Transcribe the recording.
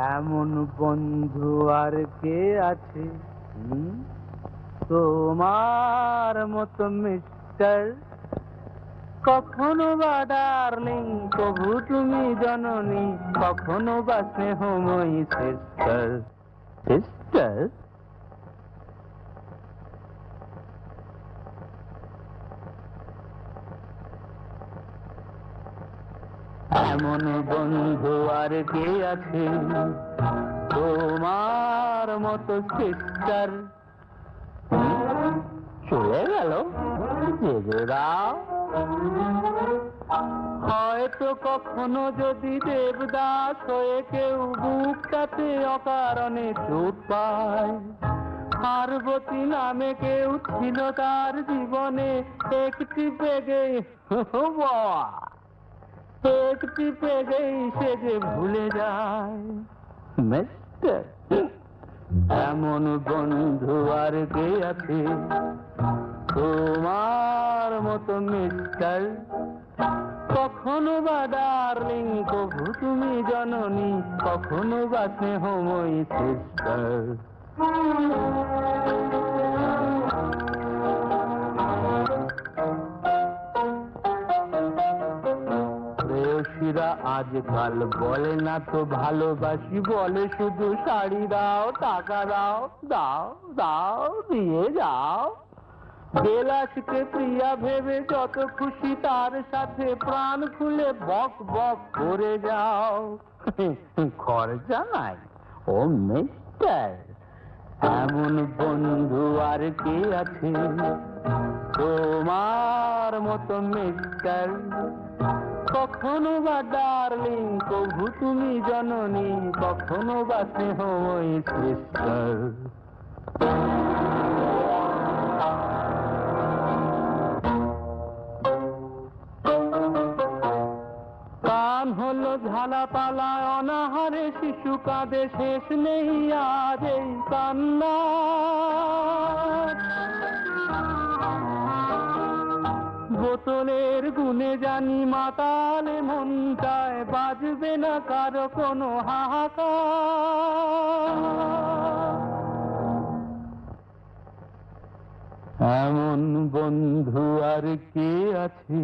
এমন বন্ধু আর কে আছে তোমার মতো মিস্টার? কখনো বা ডার্লিং, কবু তুমি জননী, কখনো বা স্নেহময়ী সিস্টার। সিস্টার, এমন বন্ধু আর কে আছে তোমার মতো সিস্টার? চলে গেল জেগে দাও। হয়তো কখনো যদি দেবদাস হয়ে কেউ বুকটাতে অকারণে চোট পায়, পার্বতী নামে কেউ ছিল তার জীবনে, একটি পেগেই বাবা, একটি পেগেই সে যে ভুলে যায় মিস্টার। এমন বন্ধু আর কে আছে তোমার মতো মিস্টার? কখনো বা ডার্লিং, কবু তুমি জননী, কখনো বা স্নেহময়ী সিস্টার। প্রেয়সীরা আজকাল বলে না তো ভালোবাসি, বলে শুধু শাড়ি দাও, টাকা দাও, দাও দাও দিয়ে যাও। বিলাসকে প্রিয়া ভেবে যত খুশি তার সাথে প্রাণ খুলে বক বক করে যাও। খরচা নাই ও মিস্টার। এমন বন্ধু আর কে আছে তোমার মতো মিস্টার? কখনো বা ডার্লিং, কবু তুমি জননী, কখনো বা স্নেহময়ী সিস্টার। কান হলো ঝালাপালায় অনাহারে শিশু কাঁদে, শেষ নেই আজ এই কান্না। বোতলের গুণে জানি মাতালে মনটায়, বাজবে না কারো কোনো হাহাকার। এমন বন্ধু আর কে আছে